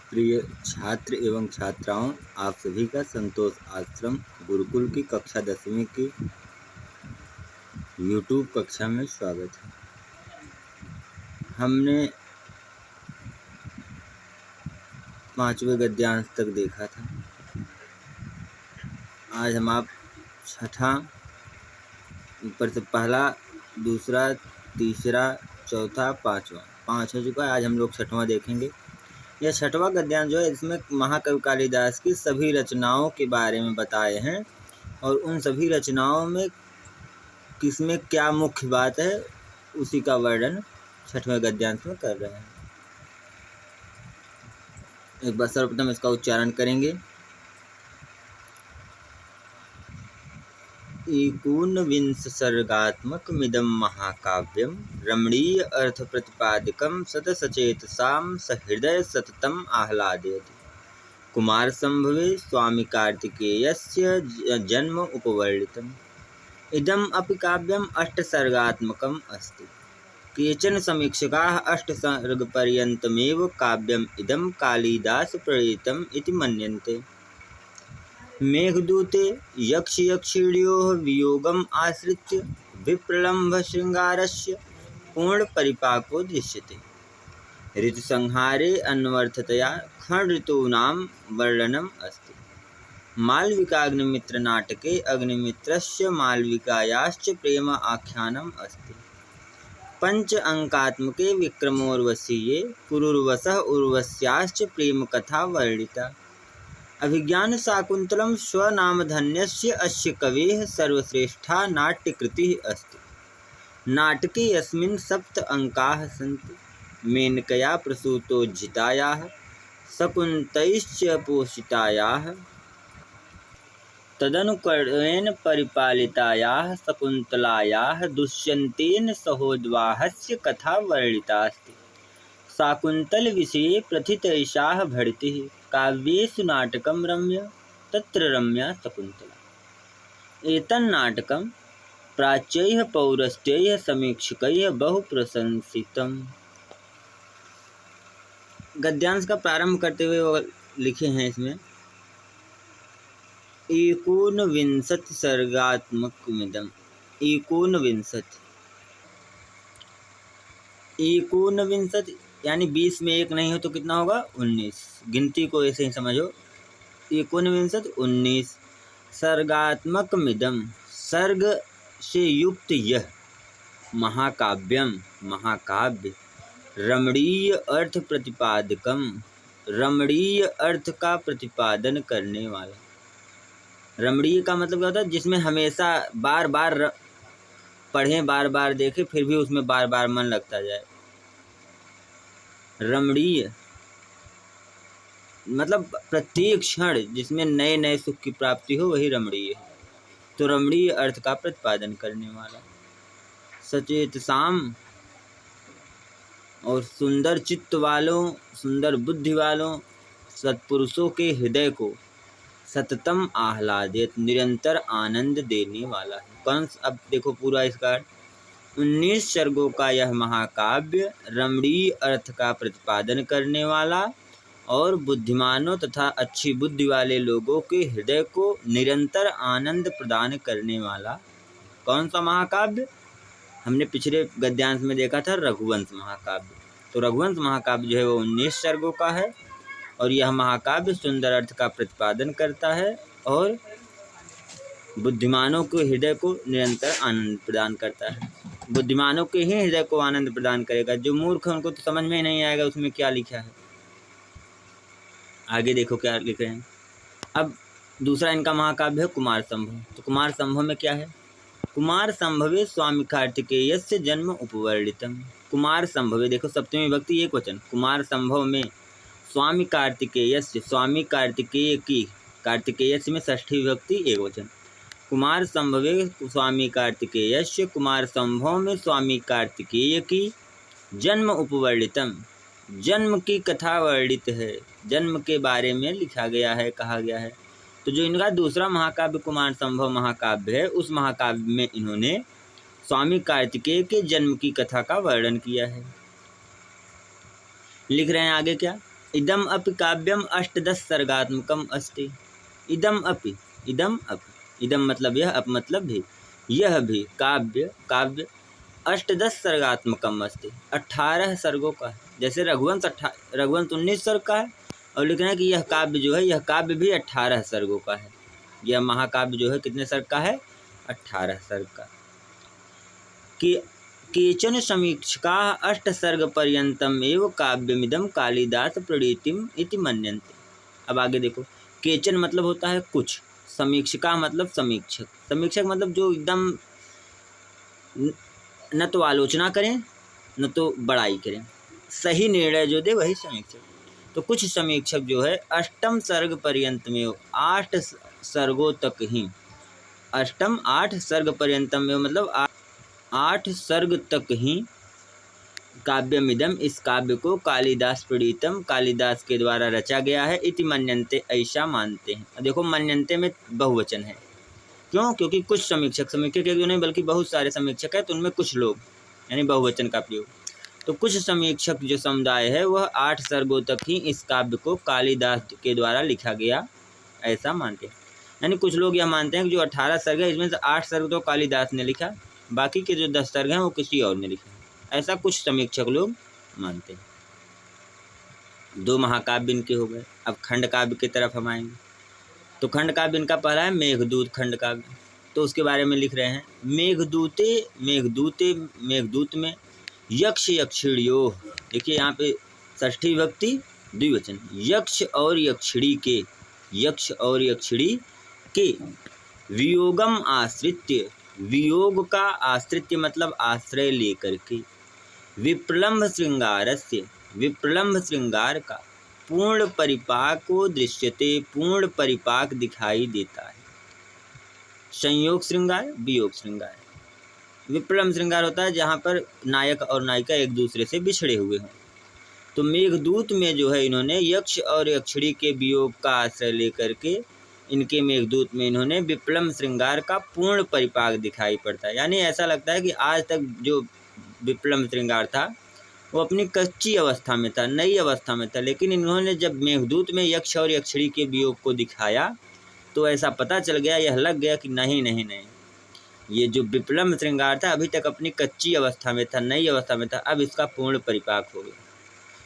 प्रिय छात्र एवं छात्राओं, आप सभी का संतोष आश्रम गुरुकुल की कक्षा 10वीं की YouTube कक्षा में स्वागत है। हमने 5वें गद्यांश तक देखा था। आज हम आप छठा, ऊपर से पहला, दूसरा, तीसरा, चौथा, पांचवा, 5 हो चुका है। आज हम लोग छठवां देखेंगे। यह छठवां गद्यांश जो है, इसमें महाकवि कालिदास की सभी रचनाओं के बारे में बताए हैं और उन सभी रचनाओं में किसमें क्या मुख्य बात है उसी का वर्णन छठवें गद्यांश में कर रहे हैं। एक बार सर्वप्रथम इसका उच्चारण करेंगे। एकोनविंश सर्गात्मकमिदं महाकाव्यं रमणीय अर्थ प्रतिपादकं सतसचेतसां सहृदय सततम् आह्लादयति। कुमार संभवे स्वामी कार्तिकेयस्य जन्म उपवर्णितम्। इदम् अपि काव्यम् 8 सर्गात्मकम् अस्ति। केचन समीक्षकाः 8 सर्गपर्यन्तमेव काव्यम् इदं कालिदासप्रणीतम् इति मन्यन्ते। मेघदूते यक्षयक्षिण्योः वियोगम् आश्रित्य विप्रलम्भशृङ्गारस्य पूर्णपरिपाको दृश्यते। ऋतुसंहारे अन्वर्थतया खण्डऋतूनां वर्णनम् अस्ति। मालविकाग्निमित्रनाटके अग्निमित्रस्य मालविकायाश्च प्रेम आख्यानम् अस्ति। 5 अंकात्मके विक्रमोर्वशीये पुरूर्वसः उर्वश्याश्च प्रेमकथा वर्णिता। अभिज्ञानशाकुन्तलं स्वनामधन्यस्य अस्य कवेः सर्वश्रेष्ठा नाट्यकृतिः अस्ति। नाटके यस्मिन् 7 अंकाः सन्ति। मेनकया प्रसूतोज्झितायाः शकुन्तैश्च पोषितायाः तदनुकरणेन परिपालितायाः शकुन्तलायाः दुष्यन्तेन सहोद्वाहस्य कथा वर्णिता अस्ति। शाकुन्तलविषये प्रथितैषाः भणितिः। काव्येषु नाटकं रम्य तत्र रम्या शकुन्तला। एतन्नाटकं प्राच्यैः पौरस्त्यैः समीक्षकैः बहु प्रशंसितम्। गद्यांश का प्रारंभ करते हुए वो लिखे हैं इसमें, एकोनविंशति सर्गात्मकमिदम्। एकोनविंशति यानी 20 में 1 नहीं हो तो कितना होगा? 19। गिनती को ऐसे ही समझो। एकोनविंशति 19। सर्गात्मकमिदम्, सर्ग से युक्त यह, महाकाव्यम महाकाव्य, रमणीय अर्थ प्रतिपादकम, रमणीय अर्थ का प्रतिपादन करने वाला। रमणीय का मतलब क्या होता है? जिसमें हमेशा बार बार पढ़ें, बार बार देखें, फिर भी उसमें बार बार मन लगता जाए। रमणीय मतलब प्रत्येक क्षण जिसमें नए नए सुख की प्राप्ति हो, वही रमणीय है। तो रमणीय अर्थ का प्रतिपादन करने वाला। सचेतसाम, और सुंदर चित्त वालों, सुंदर बुद्धि वालों, सत्पुरुषों के हृदय को सततम आह्लादित, निरंतर आनंद देने वाला है। कौन? अब देखो पूरा इसका 19 सर्गों का यह महाकाव्य रमणीय अर्थ का प्रतिपादन करने वाला और बुद्धिमानों तथा अच्छी बुद्धि वाले लोगों के हृदय को निरंतर आनंद प्रदान करने वाला। कौन सा महाकाव्य? हमने पिछले गद्यांश में देखा था रघुवंश महाकाव्य। तो रघुवंश महाकाव्य जो है वो 19 सर्गों का है और यह महाकाव्य सुंदर अर्थ का प्रतिपादन करता है और बुद्धिमानों के हृदय को निरंतर आनंद प्रदान करता है। बुद्धिमानों के ही हृदय को आनंद प्रदान करेगा। जो मूर्ख है उनको तो समझ में ही नहीं आएगा उसमें क्या लिखा है। आगे देखो क्या लिख रहे हैं। अब दूसरा इनका महाकाव्य है कुमार संभव। तो कुमार संभव में क्या है? कुमार संभवे स्वामी कार्तिकेयस्य जन्म उपवर्णितम्। कुमार संभवे, देखो सप्तमी विभक्ति एक वचन। कुमार संभव में स्वामी कार्तिकेयस्य, स्वामी कार्तिकेय की, कार्तिकेयस्य में षष्ठी विभक्ति एक वचन। कुमार संभवे स्वामी कार्तिकेयस्य, कुमार संभव में स्वामी कार्तिकेय की जन्म उपवर्णितम्, जन्म की कथा वर्णित है, जन्म के बारे में लिखा गया है, कहा गया है। तो जो इनका दूसरा महाकाव्य कुमार संभव महाकाव्य है, उस महाकाव्य में इन्होंने स्वामी कार्तिकेय के जन्म की कथा का वर्णन किया है। लिख रहे हैं आगे क्या? इदम अपि काव्यम अष्टदश सर्गात्मकम अस्ति। इदम अपि, इदम मतलब यह, अप मतलब भी, यह भी काव्य अष्टदश सर्गात्मकम अस्ति, 18 सर्गों का है। जैसे रघुवंश 19 सर्ग का है, और लिखना है कि यह काव्य जो है, यह काव्य भी 18 सर्गों का है। यह महाकाव्य जो है कितने सर्ग का है? 18 सर्ग का। कि केचन समीक्षका अष्टसर्गपर्यन्तम् एव काव्यमिदं कालिदास प्रणीतिम इति मन्यन्ते। अब आगे देखो, केचन मतलब होता है कुछ, समीक्षका मतलब समीक्षक, समीक्षक मतलब जो एकदम न तो आलोचना करें न तो बड़ाई करें, सही निर्णय जो दे वही समीक्षक। तो कुछ समीक्षक जो है अष्टम सर्ग पर्यंत में 8 सर्गों तक ही, अष्टम 8 सर्ग पर्यंतम में मतलब 8 सर्ग तक ही काव्यमिदम, इस काव्य को कालिदास प्रणीतम, कालिदास के द्वारा रचा गया है, इति मन्यन्ते, ऐसा मानते हैं। देखो मन्यन्ते में बहुवचन है, क्यों? क्योंकि कुछ समीक्षक एक दो नहीं बल्कि बहुत सारे समीक्षक है, तो उनमें कुछ लोग, यानी बहुवचन का प्रयोग। तो कुछ समीक्षक जो समुदाय है वह 8 सर्गों तक ही इस काव्य को कालिदास के द्वारा लिखा गया, ऐसा मानते हैं। यानी कुछ लोग यह मानते हैं कि जो 18 सर्ग है इसमें से 8 सर्ग तो कालिदास ने लिखा, बाकी के जो 10 सर्ग हैं वो किसी और ने लिखा, ऐसा कुछ समीक्षक लोग मानते हैं। 2 महाकाव्य इनके हो गए। अब खंड काव्य की तरफ हम आएंगे। तो खंड काव्य इनका पहला है मेघदूत खंड काव्य, तो उसके बारे में लिख रहे हैं। मेघदूत में यक्ष यक्षिणियो, देखिए यहाँ पे षष्ठी विभक्ति द्विवचन, यक्ष और यक्षिणी के वियोगम आश्रित्य, वियोग का आश्रित्य मतलब आश्रय लेकर के, विप्रलम्भ श्रृंगारस्य, विप्रलम्भ श्रृंगार का, पूर्ण परिपाको दृश्यते, पूर्ण परिपाक दिखाई देता है। संयोग श्रृंगार, वियोग श्रृंगार। विप्रलम्भ श्रृंगार होता है जहाँ पर नायक और नायिका एक दूसरे से बिछड़े हुए हों। तो मेघदूत में जो है इन्होंने यक्ष और यक्षिणी के वियोग का आश्रय लेकर के, इनके मेघदूत में इन्होंने विप्रलम्भ श्रृंगार का पूर्ण परिपाक दिखाई पड़ता है। यानी ऐसा लगता है कि आज तक जो विप्रलम्भ श्रृंगार था वो अपनी कच्ची अवस्था में था, नई अवस्था में था, लेकिन इन्होंने जब मेघदूत में यक्ष और यक्षिणी के वियोग को दिखाया तो ऐसा पता चल गया, यह लग गया कि नहीं, ये जो विप्रलम्भ श्रृंगार था अभी तक अपनी कच्ची अवस्था में था, नई अवस्था में था, अब इसका पूर्ण परिपाक हो गया।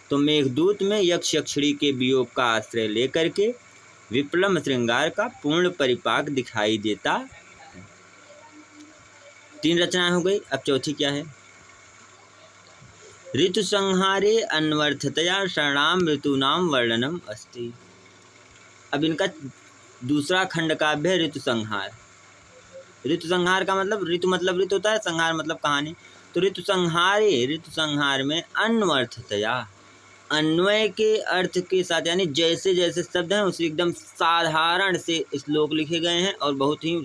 तो मेघदूत में यक्ष यक्षिणी के वियोग का आश्रय लेकर के विप्रलम्भ श्रृंगार का पूर्ण परिपाक दिखाई देता है। 3 रचनाएं हो गई। अब चौथी क्या है? ऋतु संहारे अन्वर्थतया षणाम ऋतूनाम वर्णनम अस्ति। अब इनका दूसरा खंड काव्य है ऋतु संहार। ऋतु संहार का मतलब, ऋतु मतलब ऋतु होता है, संहार मतलब कहानी। तो ऋतु संहार में अन्वर्थतया, अन्वय के अर्थ के साथ, यानी जैसे जैसे शब्द हैं उसे एकदम साधारण से श्लोक लिखे गए हैं और बहुत ही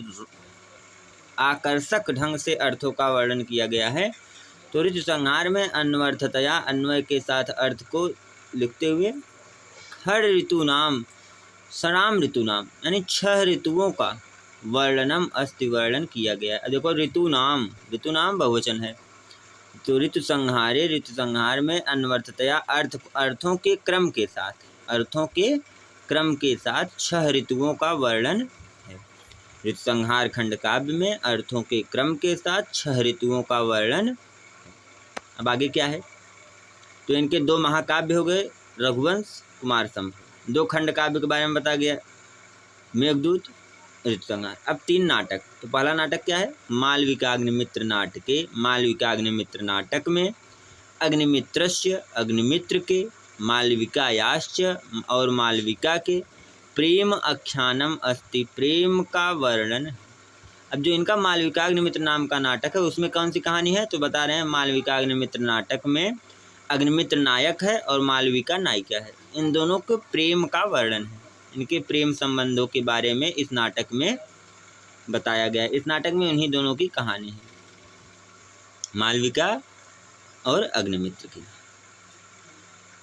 आकर्षक ढंग से अर्थों का वर्णन किया गया है। तो ऋतु संहार में अन्वर्थतया, अन्वय के साथ अर्थ को लिखते हुए, हर ऋतु नाम, षणाम ऋतु नाम यानी 6 ऋतुओं का वर्णनम अस्ति, वर्णन किया गया है। देखो ऋतु नाम बहुवचन है। तो ऋतु संहार में अन्वर्थतया, अर्थों के क्रम के साथ 6 ऋतुओं का वर्णन है। ऋतु संहार खंड काव्य में अर्थों के क्रम के साथ 6 ऋतुओं का वर्णन। अब आगे क्या है? तो इनके 2 महाकाव्य हो गए, रघुवंश, कुमार संभव। 2 खंड काव्य के बारे में बता गया, मेघदूत, ऋतु संहार। अब 3 नाटक। तो पहला नाटक क्या है? मालविकाग्निमित्र नाटके। मालविकाग्निमित्र नाटक में अग्निमित्रस्य, अग्निमित्र के, मालविकायाश्च और मालविका के प्रेम आख्यानम अस्ति, प्रेम का वर्णन। अब जो इनका मालविकाग्निमित्र नाम का नाटक है उसमें कौन सी कहानी है? तो बता रहे हैं मालविकाग्निमित्र नाटक में अग्निमित्र नायक है और मालविका नायिका है। इन दोनों के प्रेम का वर्णन है, इनके प्रेम संबंधों के बारे में इस नाटक में बताया गया है। इस नाटक में उन्हीं दोनों की कहानी है, मालविका और अग्निमित्र की।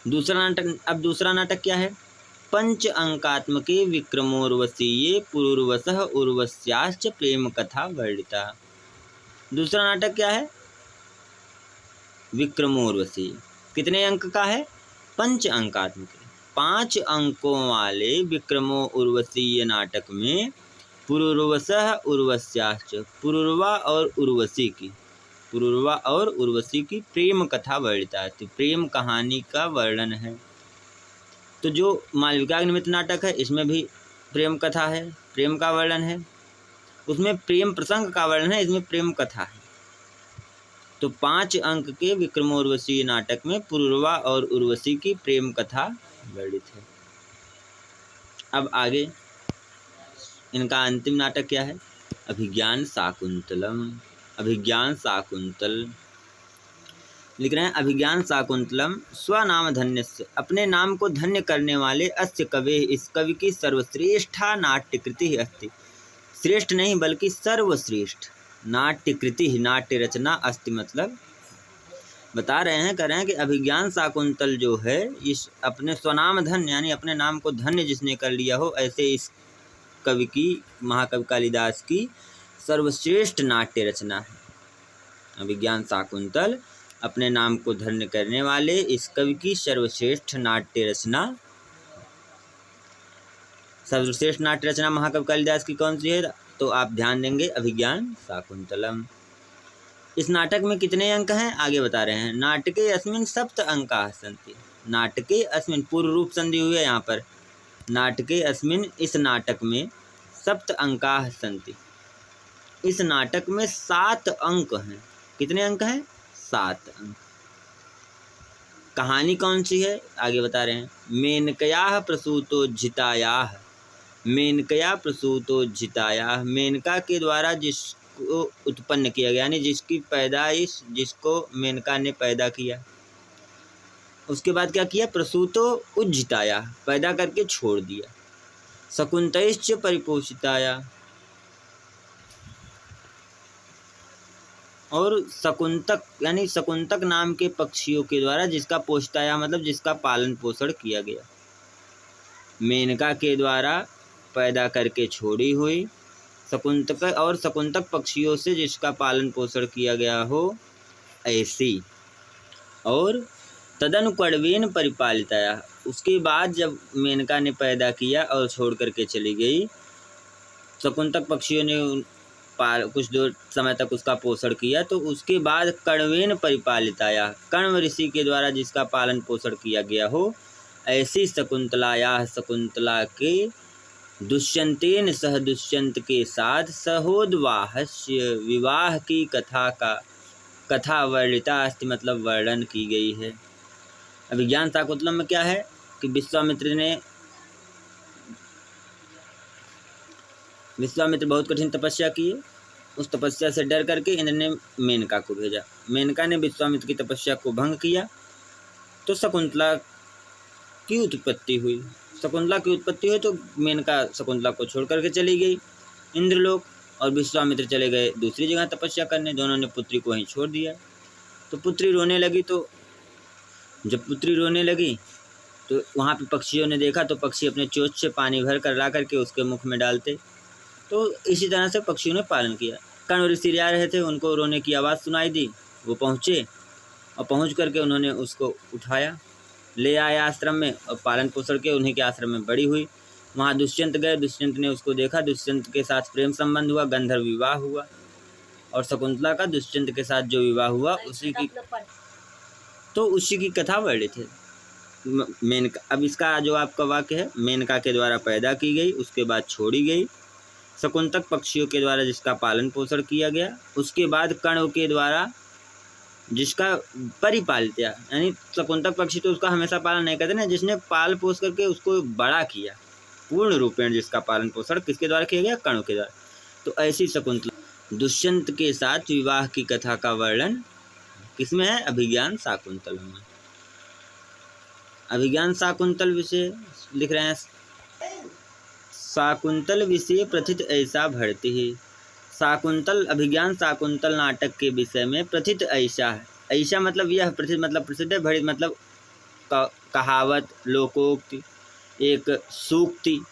दूसरा नाटक क्या है? पंच अंकात्मके विक्रमोर्वशीये पुरुर्वसः उर्वश्याश्च प्रेम कथा वर्णिता। दूसरा नाटक क्या है? विक्रमोर्वशी। कितने अंक का है? 5 अंकात्मक। 5 अंकों वाले विक्रमो उर्वशीय नाटक में पुरुर्वसः उर्वश्याश्च पुरुर्वा और उर्वशी की प्रेम कथा वर्णिता है। प्रेम कहानी का वर्णन है। तो जो मालविकाग्निमित्र नाटक है इसमें भी प्रेम कथा है, प्रेम का वर्णन है। उसमें प्रेम प्रसंग का वर्णन है, इसमें प्रेम कथा है। तो 5 अंक के विक्रमोर्वशीय नाटक में पुरुर्वा और उर्वशी की प्रेम कथा वर्णित है। अब आगे इनका अंतिम नाटक क्या है? अभिज्ञान शाकुंतलम। अभिज्ञान शाकुंतल लिख रहे हैं, अभिज्ञान शाकुंतलम स्वनाम धन्यस्य, अपने नाम को धन्य करने वाले अस्य कवि, इस कवि की सर्वश्रेष्ठा नाट्यकृति अस्ति। श्रेष्ठ नहीं बल्कि सर्वश्रेष्ठ नाट्यकृति, नाट्य रचना अस्ति मतलब बता रहे हैं, कह रहे हैं कि अभिज्ञान शाकुंतल जो है इस अपने स्वनाम धन्य यानी अपने नाम को धन्य जिसने कर लिया हो, ऐसे इस कवि की, महाकवि कालिदास की सर्वश्रेष्ठ नाट्य रचना है। अभिज्ञान शाकुंतल अपने नाम को धन्य करने वाले इस कवि की सर्वश्रेष्ठ नाट्य रचना। सर्वश्रेष्ठ नाट्य रचना महाकवि कालिदास की कौन सी है? तो आप ध्यान देंगे अभिज्ञान शाकुंतलम। इस नाटक में कितने अंक हैं आगे बता रहे हैं। नाटके अस्मिन् सप्त अंकाः सन्ति। नाटके अस्मिन् पूर्व रूप संधि हुई है यहाँ पर। नाटके अस्मिन् इस नाटक में सप्त अंकाः सन्ति। इस नाटक में 7 अंक हैं। कितने अंक हैं? 7 अंक। कहानी कौन सी है आगे बता रहे हैं। मेनकयाः प्रसूतोज्झितायाः, मेनकया प्रसूतोज्झितायाः, मेनका के द्वारा जिसको उत्पन्न किया गया यानी जिसकी पैदाइश, जिसको मेनका ने पैदा किया। उसके बाद क्या किया? प्रसूतो उज्झितायाः, पैदा करके छोड़ दिया। शकुन्तैश्च परिपोषितायाः, और शकुंतक यानी शकुंतक नाम के पक्षियों के द्वारा जिसका पोषिताया मतलब जिसका पालन पोषण किया गया। मेनका के द्वारा पैदा करके छोड़ी हुई शकुंतक और शकुंतक पक्षियों से जिसका पालन पोषण किया गया हो, ऐसी। और तदनु कण्वेन परिपालिताया, उसके बाद जब मेनका ने पैदा किया और छोड़ करके चली गई, शकुंतक पक्षियों ने कुछ देर समय तक उसका पोषण किया, तो उसके बाद कण्वेन परिपालिताया, कण्व ऋषि के द्वारा जिसका पालन पोषण किया गया हो, ऐसी शकुंतलाया, शकुंतला के दुष्यंतेन सह, दुष्यंत के साथ सहोद्वाहस्य, विवाह की कथा वर्णिता अस्ति मतलब वर्णन की गई है। अभिज्ञान शाकुंतलम में क्या है कि विश्वामित्र बहुत कठिन तपस्या किए। उस तपस्या से डर करके इंद्र ने मेनका को भेजा। मेनका ने विश्वामित्र की तपस्या को भंग किया तो शकुंतला की उत्पत्ति हुई। शकुंतला की उत्पत्ति हुई तो मेनका शकुंतला को छोड़ करके चली गई इंद्रलोक, और विश्वामित्र चले गए दूसरी जगह तपस्या करने। दोनों ने पुत्री को वहीं छोड़ दिया। तो पुत्री रोने लगी, तो जब पुत्री रोने लगी तो वहाँ पे पक्षियों ने देखा, तो पक्षी अपने चोंच से पानी भर कर ला करके उसके मुख में डालते। तो इसी तरह से पक्षियों ने पालन किया। कण्व ऋषि आ रहे थे, उनको रोने की आवाज़ सुनाई दी, वो पहुँचे और पहुँच करके उन्होंने उसको उठाया, ले आए आश्रम में और पालन पोषण के उन्हीं के आश्रम में बड़ी हुई। वहाँ दुष्यंत गए, दुष्यंत ने उसको देखा, दुष्यंत के साथ प्रेम संबंध हुआ, गंधर्व विवाह हुआ, और शकुंतला का दुष्यंत के साथ जो विवाह हुआ उसी की कथा वर्णित है। मेनका, अब इसका जो आपका वाक्य है, मेनका के द्वारा पैदा की गई, उसके बाद छोड़ी गई, शकुंतक पक्षियों के द्वारा जिसका पालन पोषण किया गया, उसके बाद कण्व के द्वारा जिसका परिपालित, यानी शकुंतक पक्षी तो उसका हमेशा पालन नहीं करते ना, जिसने पाल पोष करके उसको बड़ा किया, पूर्ण रूपेण जिसका पालन पोषण किसके द्वारा किया गया? कण्व के द्वारा। तो ऐसी शकुंतला दुष्यंत के साथ विवाह की कथा का वर्णन किसमें है? अभिज्ञान शाकुंतल में। अभिज्ञान शाकुंतल विषय लिख रहे हैं, शाकुंतल विषय प्रथित ऐसा भरती है। शाकुंतल, अभिज्ञान शाकुंतल नाटक के विषय में प्रथित ऐसा है। ऐसा मतलब यह, प्रथित मतलब प्रसिद्ध है, भरित मतलब कहावत, लोकोक्ति, एक सूक्ति,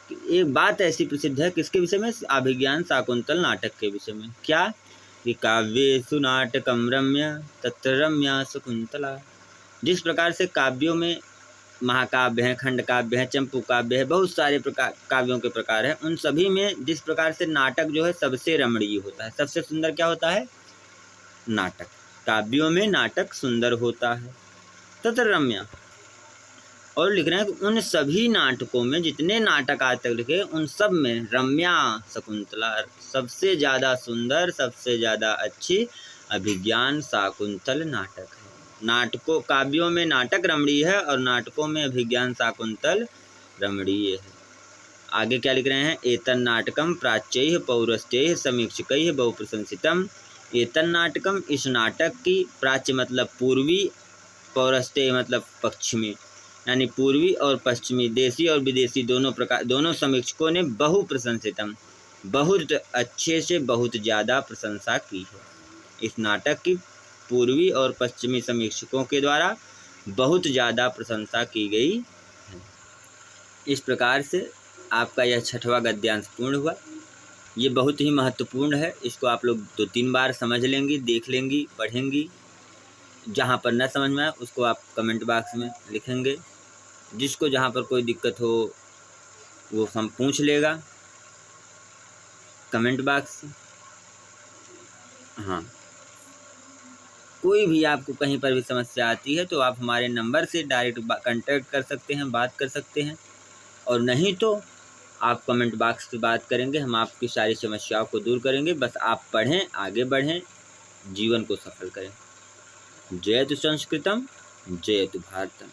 एक बात ऐसी प्रसिद्ध है किसके विषय में? अभिज्ञान शाकुंतल नाटक के विषय में। क्या कि काव्येषु नाटकम रम्य तत्र रम्या शकुंतला। जिस प्रकार से काव्यों में महाकाव्य हैं, खंड काव्य हैं, चंपू काव्य है, बहुत सारे प्रकार काव्यों के प्रकार हैं। उन सभी में जिस प्रकार से नाटक जो है सबसे रमणीय होता है, सबसे सुंदर क्या होता है? नाटक। काव्यों में नाटक सुंदर होता है। तत्र रम्या, और लिख रहे हैं कि उन सभी नाटकों में, जितने नाटक आज तक लिखे, उन सब में रम्या शकुंतला सबसे ज़्यादा सुंदर, सबसे ज़्यादा अच्छी अभिज्ञान शाकुंतल नाटक है। नाटकों, काव्यों में नाटक रमणीय है और नाटकों में अभिज्ञान शाकुंतल रमणीय है। आगे क्या लिख रहे हैं? एतन नाटकम प्राच्यैः पौरस्त्यैः समीक्षकैः बहुप्रशंसितम। एतन नाटकम, इस नाटक की, प्राच्य मतलब पूर्वी, पौरस्त्य मतलब पश्चिमी, यानी पूर्वी और पश्चिमी, देशी और विदेशी दोनों समीक्षकों ने बहुप्रशंसितम, बहुत अच्छे से, बहुत ज़्यादा प्रशंसा की है। इस नाटक की पूर्वी और पश्चिमी समीक्षकों के द्वारा बहुत ज़्यादा प्रशंसा की गई है। इस प्रकार से आपका यह 6वां गद्यांश पूर्ण हुआ। ये बहुत ही महत्वपूर्ण है। इसको आप लोग 2-3 बार समझ लेंगी, देख लेंगी, पढ़ेंगी। जहाँ पर न समझ में आए उसको आप कमेंट बॉक्स में लिखेंगे। जिसको जहाँ पर कोई दिक्कत हो वो हम पूछ लेगा कमेंट बॉक्स से। हाँ, कोई भी आपको कहीं पर भी समस्या आती है तो आप हमारे नंबर से डायरेक्ट कांटेक्ट कर सकते हैं, बात कर सकते हैं, और नहीं तो आप कमेंट बॉक्स पे बात करेंगे, हम आपकी सारी समस्याओं को दूर करेंगे। बस आप पढ़ें, आगे बढ़ें, जीवन को सफल करें। जयतु संस्कृतम, जयतु भारतम।